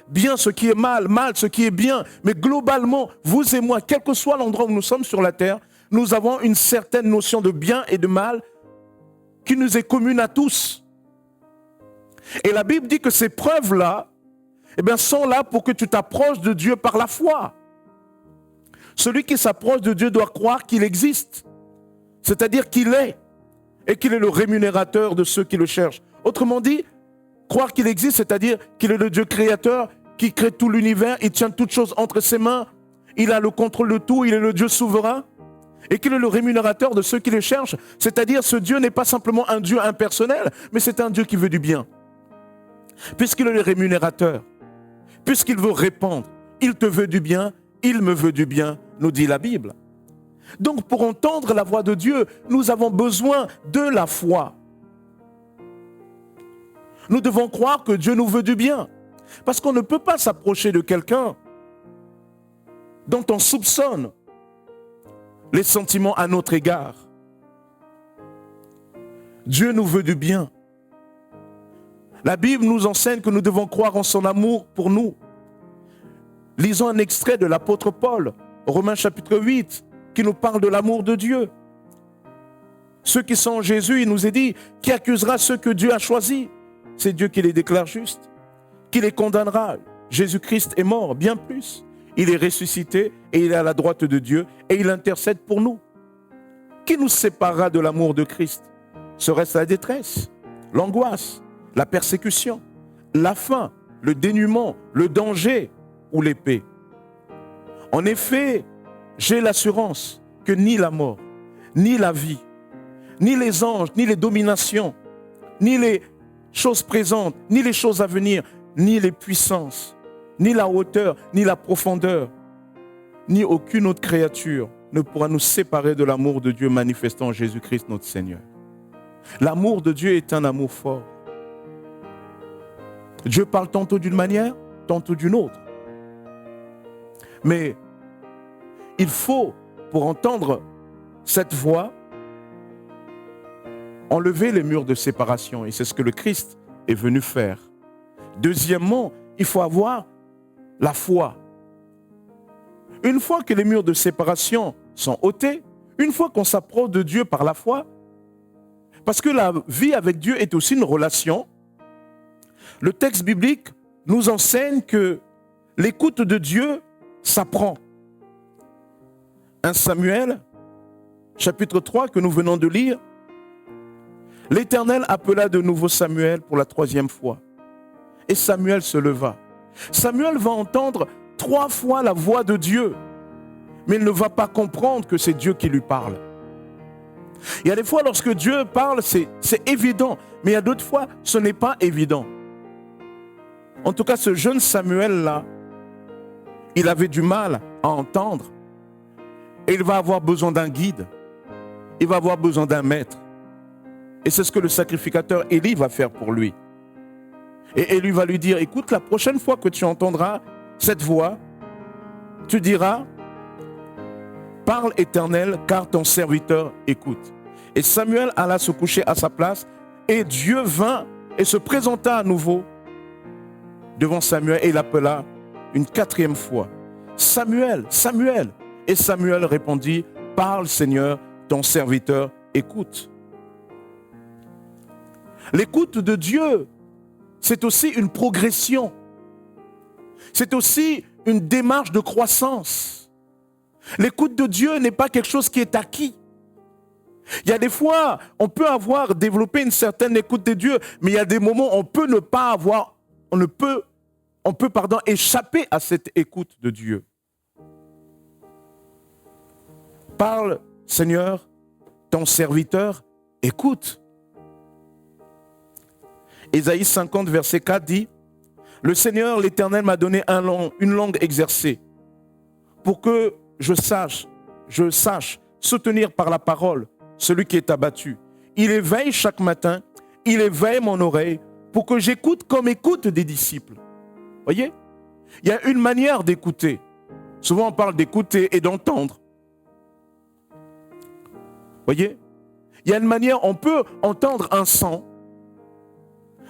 bien ce qui est mal, mal ce qui est bien. Mais globalement, vous et moi, quel que soit l'endroit où nous sommes sur la terre, nous avons une certaine notion de bien et de mal qui nous est commune à tous. Et la Bible dit que ces preuves-là, sont là pour que tu t'approches de Dieu par la foi. Celui qui s'approche de Dieu doit croire qu'il existe, c'est-à-dire qu'il est, et qu'il est le rémunérateur de ceux qui le cherchent. Autrement dit, croire qu'il existe, c'est-à-dire qu'il est le Dieu créateur, qui crée tout l'univers, il tient toutes choses entre ses mains, il a le contrôle de tout, il est le Dieu souverain, et qu'il est le rémunérateur de ceux qui le cherchent. C'est-à-dire, ce Dieu n'est pas simplement un Dieu impersonnel, mais c'est un Dieu qui veut du bien. Puisqu'il est le rémunérateur, puisqu'il veut répondre, il te veut du bien, il me veut du bien, nous dit la Bible. Donc, pour entendre la voix de Dieu, nous avons besoin de la foi. Nous devons croire que Dieu nous veut du bien. Parce qu'on ne peut pas s'approcher de quelqu'un dont on soupçonne les sentiments à notre égard. Dieu nous veut du bien. La Bible nous enseigne que nous devons croire en son amour pour nous. Lisons un extrait de l'apôtre Paul, Romains chapitre 8, qui nous parle de l'amour de Dieu. Ceux qui sont en Jésus, il nous est dit, qui accusera ceux que Dieu a choisis? C'est Dieu qui les déclare justes, qui les condamnera. Jésus-Christ est mort, bien plus. Il est ressuscité et il est à la droite de Dieu et il intercède pour nous. Qui nous séparera de l'amour de Christ? Serait-ce la détresse, l'angoisse, la persécution, la faim, le dénuement, le danger ou l'épée? En effet, j'ai l'assurance que ni la mort, ni la vie, ni les anges, ni les dominations, ni les choses présentes, ni les choses à venir, ni les puissances, ni la hauteur, ni la profondeur, ni aucune autre créature ne pourra nous séparer de l'amour de Dieu manifestant en Jésus-Christ notre Seigneur. L'amour de Dieu est un amour fort. Dieu parle tantôt d'une manière, tantôt d'une autre. Mais il faut, pour entendre cette voix, enlever les murs de séparation. Et c'est ce que le Christ est venu faire. Deuxièmement, il faut avoir la foi. Une fois que les murs de séparation sont ôtés, une fois qu'on s'approche de Dieu par la foi, parce que la vie avec Dieu est aussi une relation, le texte biblique nous enseigne que l'écoute de Dieu s'apprend. 1 Samuel, chapitre 3 que nous venons de lire, l'Éternel appela de nouveau Samuel pour la 3e fois. Et Samuel se leva. Samuel va entendre 3 fois la voix de Dieu, mais il ne va pas comprendre que c'est Dieu qui lui parle. Il y a des fois, lorsque Dieu parle, c'est évident, mais il y a d'autres fois, ce n'est pas évident. En tout cas, ce jeune Samuel-là, il avait du mal à entendre. Et il va avoir besoin d'un guide. Il va avoir besoin d'un maître. Et c'est ce que le sacrificateur Élie va faire pour lui. Et Élie va lui dire, écoute, la prochaine fois que tu entendras cette voix, tu diras, parle Éternel, car ton serviteur écoute. Et Samuel alla se coucher à sa place, et Dieu vint et se présenta à nouveau devant Samuel, et il l'appela une 4e fois. Samuel, Samuel. Et Samuel répondit, parle Seigneur, ton serviteur écoute. L'écoute de Dieu, c'est aussi une progression. C'est aussi une démarche de croissance. L'écoute de Dieu n'est pas quelque chose qui est acquis. Il y a des fois, on peut avoir développé une certaine écoute de Dieu, mais il y a des moments où on peut ne pas avoir, on peut échapper à cette écoute de Dieu. Parle, Seigneur, ton serviteur écoute. Ésaïe 50, verset 4 dit, le Seigneur, l'Éternel m'a donné une langue exercée pour que je sache soutenir par la parole celui qui est abattu. Il éveille chaque matin, il éveille mon oreille pour que j'écoute comme écoute des disciples. Voyez, il y a une manière d'écouter. Souvent on parle d'écouter et d'entendre. Voyez, il y a une manière, on peut entendre un son,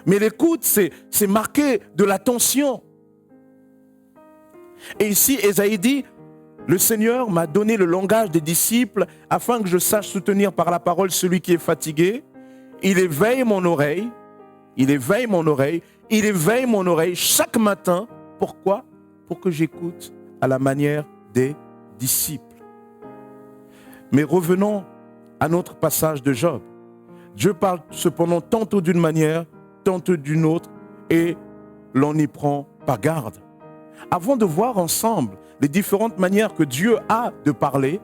mais l'écoute, c'est marqué de l'attention. Et ici, Ésaïe dit, le Seigneur m'a donné le langage des disciples afin que je sache soutenir par la parole celui qui est fatigué. Il éveille mon oreille, il éveille mon oreille, il éveille mon oreille chaque matin. Pourquoi? Pour que j'écoute à la manière des disciples. Mais revenons à notre passage de Job. Dieu parle cependant tantôt d'une manière, tantôt d'une autre, et l'on n'y prend pas garde. Avant de voir ensemble les différentes manières que Dieu a de parler,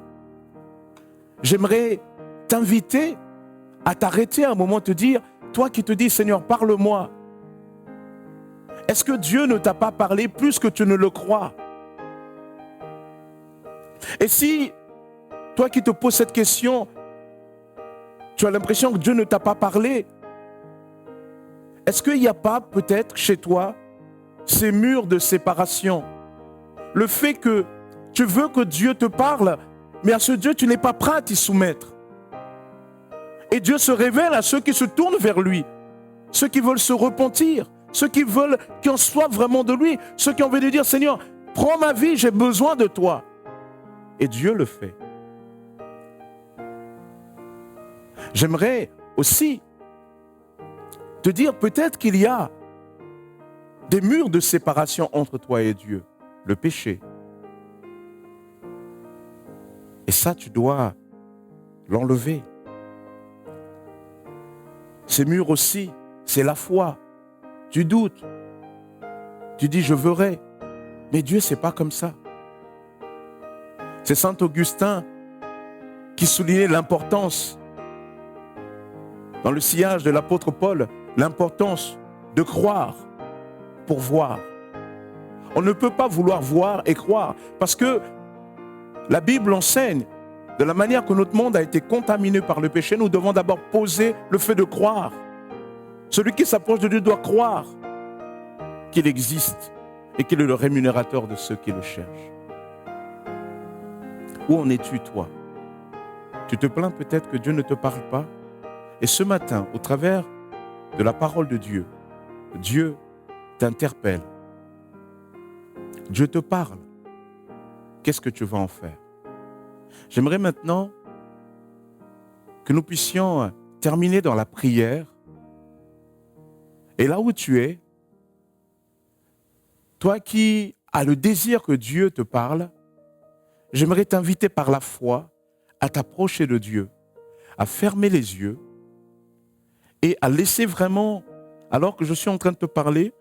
j'aimerais t'inviter à t'arrêter un moment, te dire, toi qui te dis, Seigneur, parle-moi. Est-ce que Dieu ne t'a pas parlé plus que tu ne le crois? Et si, toi qui te poses cette question, tu as l'impression que Dieu ne t'a pas parlé, est-ce qu'il n'y a pas peut-être chez toi ces murs de séparation? Le fait que tu veux que Dieu te parle, mais à ce Dieu, tu n'es pas prêt à t'y soumettre. Et Dieu se révèle à ceux qui se tournent vers lui, ceux qui veulent se repentir, ceux qui veulent qu'il en soit vraiment de lui, ceux qui ont envie de dire, Seigneur, prends ma vie, j'ai besoin de toi. Et Dieu le fait. J'aimerais aussi te dire peut-être qu'il y a des murs de séparation entre toi et Dieu, le péché. Et ça, tu dois l'enlever. Ces murs aussi, c'est la foi. Tu doutes. Tu dis, je verrai. Mais Dieu, c'est pas comme ça. C'est Saint Augustin qui soulignait l'importance, dans le sillage de l'apôtre Paul, l'importance de croire pour voir. On ne peut pas vouloir voir et croire, parce que la Bible enseigne, de la manière que notre monde a été contaminé par le péché, nous devons d'abord poser le fait de croire. Celui qui s'approche de Dieu doit croire qu'il existe et qu'il est le rémunérateur de ceux qui le cherchent. Où en es-tu, toi? Tu te plains peut-être que Dieu ne te parle pas? Et ce matin, au travers de la parole de Dieu, Dieu t'interpelle. Dieu te parle. Qu'est-ce que tu vas en faire? J'aimerais maintenant que nous puissions terminer dans la prière. Et là où tu es, toi qui as le désir que Dieu te parle, j'aimerais t'inviter par la foi à t'approcher de Dieu, à fermer les yeux et à laisser vraiment, alors que je suis en train de te parler,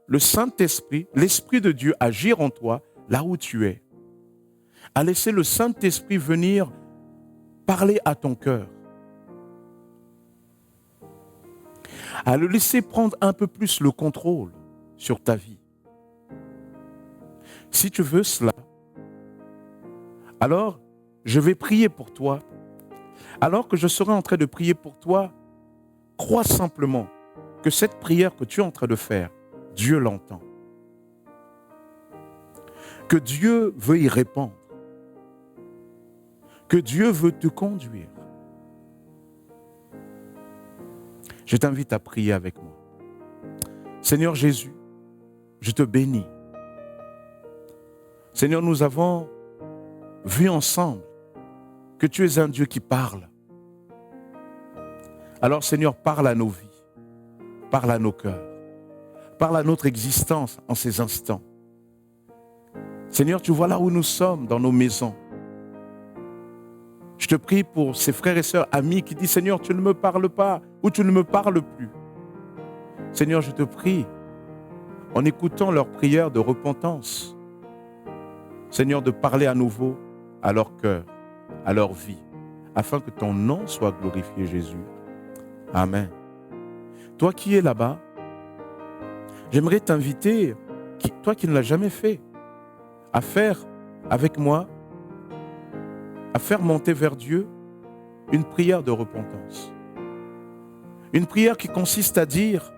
le Saint-Esprit, l'Esprit de Dieu agir en toi là où tu es. À laisser le Saint-Esprit venir parler à ton cœur. À le laisser prendre un peu plus le contrôle sur ta vie. Si tu veux cela, alors je vais prier pour toi. Alors que je serai en train de prier pour toi, crois simplement que cette prière que tu es en train de faire, Dieu l'entend. Que Dieu veut y répondre. Que Dieu veut te conduire. Je t'invite à prier avec moi. Seigneur Jésus, je te bénis. Seigneur, nous avons vu ensemble que tu es un Dieu qui parle. Alors Seigneur, parle à nos vies, parle à nos cœurs, parle à notre existence en ces instants. Seigneur, tu vois là où nous sommes, dans nos maisons. Je te prie pour ces frères et sœurs, amis qui disent, Seigneur, tu ne me parles pas ou tu ne me parles plus. Seigneur, je te prie, en écoutant leurs prières de repentance, Seigneur, de parler à nouveau à leur cœur, à leur vie, afin que ton nom soit glorifié, Jésus. Amen. Toi qui es là-bas, j'aimerais t'inviter, toi qui ne l'as jamais fait, à faire avec moi, à faire monter vers Dieu une prière de repentance. Une prière qui consiste à dire,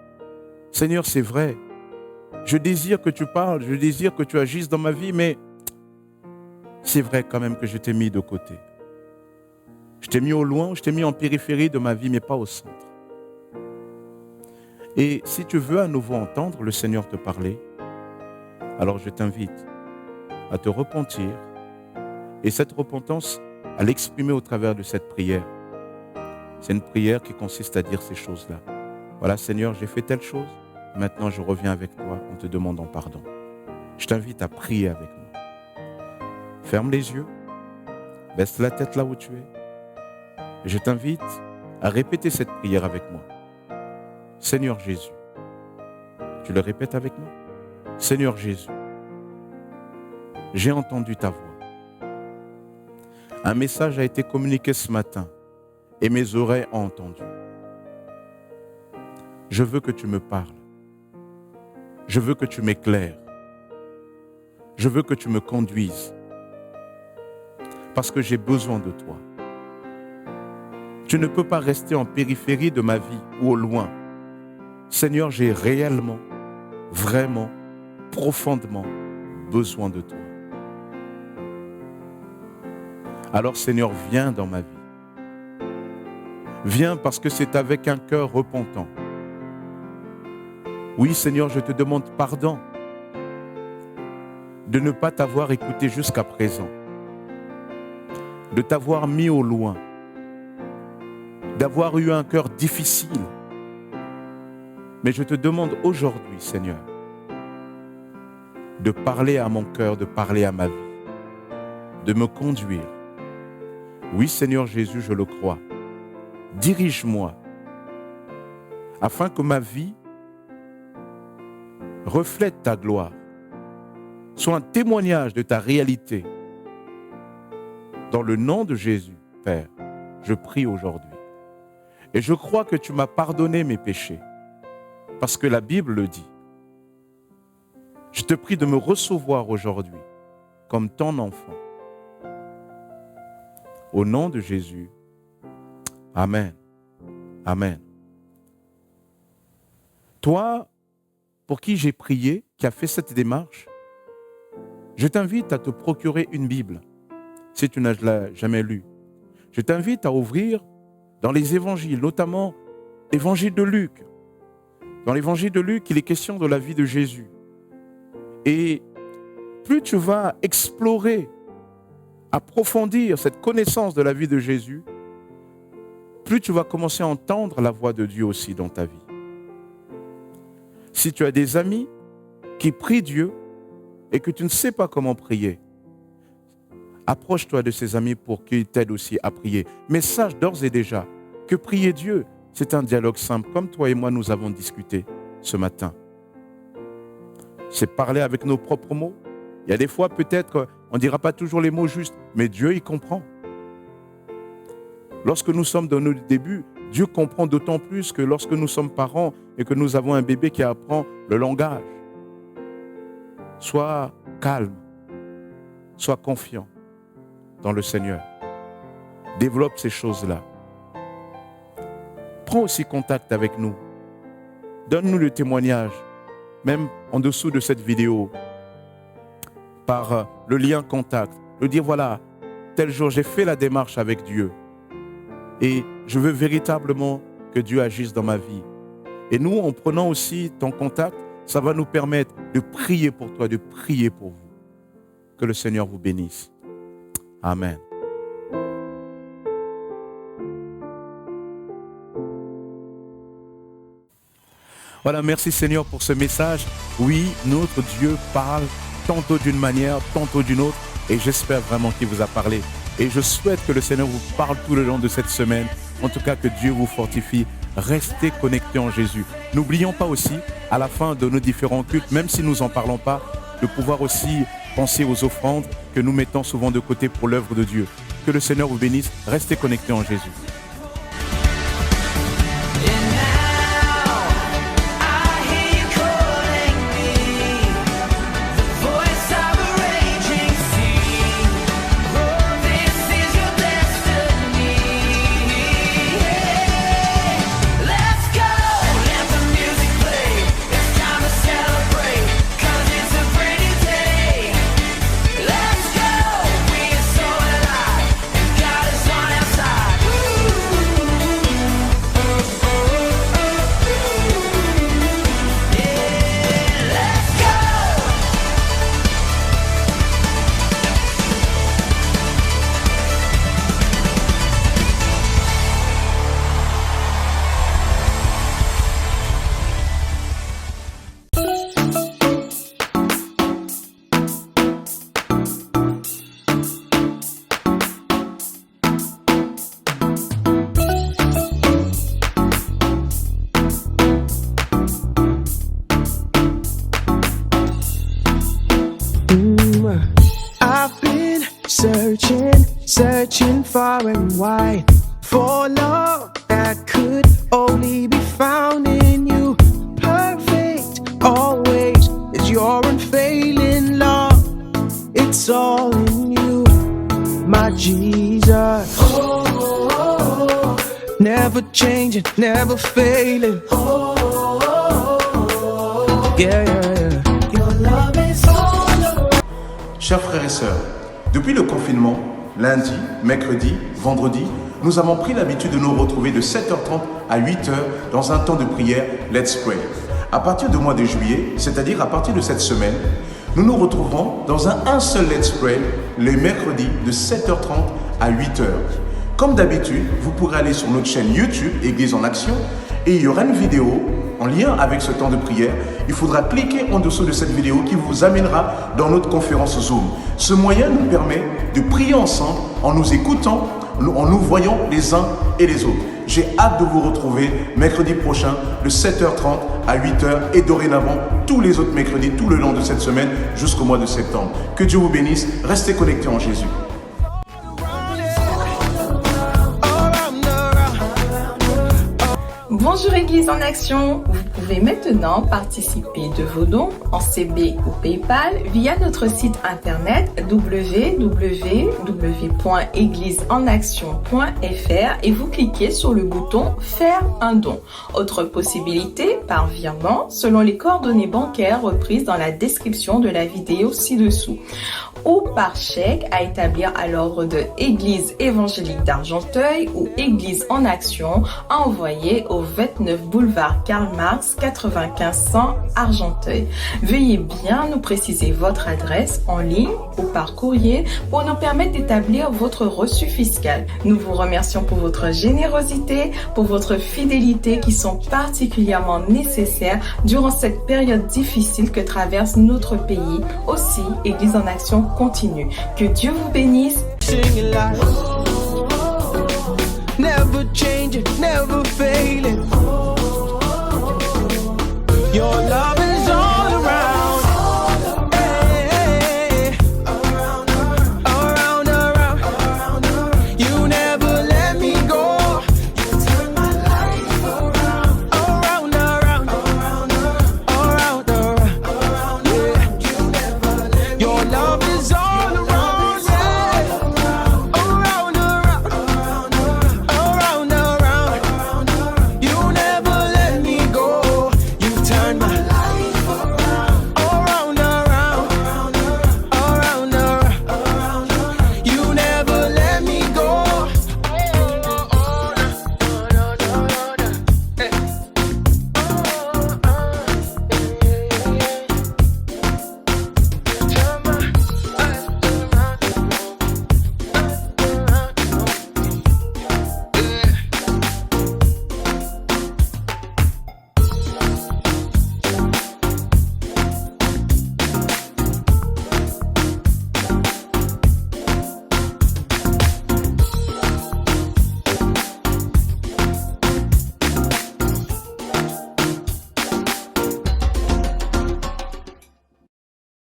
Seigneur, c'est vrai, je désire que tu parles, je désire que tu agisses dans ma vie, mais c'est vrai quand même que je t'ai mis de côté. Je t'ai mis au loin, je t'ai mis en périphérie de ma vie, mais pas au centre. Et si tu veux à nouveau entendre le Seigneur te parler, alors je t'invite à te repentir et cette repentance, à l'exprimer au travers de cette prière. C'est une prière qui consiste à dire ces choses-là. Voilà, Seigneur, j'ai fait telle chose, maintenant je reviens avec toi en te demandant pardon. Je t'invite à prier avec moi. Ferme les yeux, baisse la tête là où tu es. Et je t'invite à répéter cette prière avec moi. Seigneur Jésus, tu le répètes avec moi. Seigneur Jésus, j'ai entendu ta voix. Un message a été communiqué ce matin et mes oreilles ont entendu. Je veux que tu me parles. Je veux que tu m'éclaires. Je veux que tu me conduises. Parce que j'ai besoin de toi. Tu ne peux pas rester en périphérie de ma vie ou au loin. Seigneur, j'ai réellement, vraiment, profondément besoin de toi. Alors Seigneur, viens dans ma vie. Viens parce que c'est avec un cœur repentant. Oui Seigneur, je te demande pardon de ne pas t'avoir écouté jusqu'à présent, de t'avoir mis au loin, d'avoir eu un cœur difficile. Mais je te demande aujourd'hui, Seigneur, de parler à mon cœur, de parler à ma vie, de me conduire. Oui, Seigneur Jésus, je le crois. Dirige-moi, afin que ma vie reflète ta gloire, soit un témoignage de ta réalité. Dans le nom de Jésus, Père, je prie aujourd'hui. Et je crois que tu m'as pardonné mes péchés, parce que la Bible le dit. Je te prie de me recevoir aujourd'hui comme ton enfant. Au nom de Jésus, Amen. Amen. Toi, pour qui j'ai prié, qui a fait cette démarche, je t'invite à te procurer une Bible, si tu n'as jamais lu. Je t'invite à ouvrir dans les évangiles, notamment l'évangile de Luc. Dans l'évangile de Luc, il est question de la vie de Jésus. Et plus tu vas explorer, approfondir cette connaissance de la vie de Jésus, plus tu vas commencer à entendre la voix de Dieu aussi dans ta vie. Si tu as des amis qui prient Dieu et que tu ne sais pas comment prier, approche-toi de ces amis pour qu'ils t'aident aussi à prier. Mais sache d'ores et déjà que prier Dieu, c'est un dialogue simple, comme toi et moi nous avons discuté ce matin. C'est parler avec nos propres mots. Il y a des fois peut-être, on ne dira pas toujours les mots justes, mais Dieu y comprend. Lorsque nous sommes dans nos débuts, Dieu comprend d'autant plus que lorsque nous sommes parents et que nous avons un bébé qui apprend le langage. Sois calme, sois confiant dans le Seigneur. Développe ces choses-là. Prends aussi contact avec nous. Donne-nous le témoignage, même en dessous de cette vidéo, par le lien contact. Le dire, voilà, tel jour j'ai fait la démarche avec Dieu. Et je veux véritablement que Dieu agisse dans ma vie. Et nous, en prenant aussi ton contact, ça va nous permettre de prier pour toi, de prier pour vous. Que le Seigneur vous bénisse. Amen. Voilà, merci Seigneur pour ce message. Oui, notre Dieu parle tantôt d'une manière, tantôt d'une autre. Et j'espère vraiment qu'il vous a parlé. Et je souhaite que le Seigneur vous parle tout le long de cette semaine. En tout cas, que Dieu vous fortifie. Restez connectés en Jésus. N'oublions pas aussi, à la fin de nos différents cultes, même si nous n'en parlons pas, de pouvoir aussi penser aux offrandes que nous mettons souvent de côté pour l'œuvre de Dieu. Que le Seigneur vous bénisse. Restez connectés en Jésus. Searching far and wide for love that could only be found in you. Perfect always is your unfailing love. It's all in you, my Jesus. Never changing, never failing. Yeah, yeah, yeah. Your love is all around. Chers frères et sœurs, depuis le confinement, lundi, mercredi, vendredi, nous avons pris l'habitude de nous retrouver de 7h30 à 8h dans un temps de prière Let's Pray. À partir du mois de juillet, c'est-à-dire à partir de cette semaine, nous nous retrouverons dans un seul Let's Pray les mercredis de 7h30 à 8h. Comme d'habitude, vous pourrez aller sur notre chaîne YouTube Église en Action et il y aura une vidéo en lien avec ce temps de prière. Il faudra cliquer en dessous de cette vidéo qui vous amènera dans notre conférence Zoom. Ce moyen nous permet de prier ensemble en nous écoutant, en nous voyant les uns et les autres. J'ai hâte de vous retrouver mercredi prochain de 7h30 à 8h et dorénavant tous les autres mercredis tout le long de cette semaine jusqu'au mois de septembre. Que Dieu vous bénisse. Restez connectés en Jésus. Bonjour Église en Action, vous pouvez maintenant participer de vos dons en CB ou PayPal via notre site internet www.égliseenaction.fr et vous cliquez sur le bouton Faire un don. Autre possibilité, par virement selon les coordonnées bancaires reprises dans la description de la vidéo ci-dessous, ou par chèque à établir à l'ordre de Église évangélique d'Argenteuil ou Église en action à envoyer au 29 boulevard Karl Marx 95 100 Argenteuil. Veuillez bien nous préciser votre adresse en ligne ou par courrier pour nous permettre d'établir votre reçu fiscal. Nous vous remercions pour votre générosité, pour votre fidélité qui sont particulièrement nécessaires durant cette période difficile que traverse notre pays. Aussi, Église en action continue. Que Dieu vous bénisse. Never changing, never failing.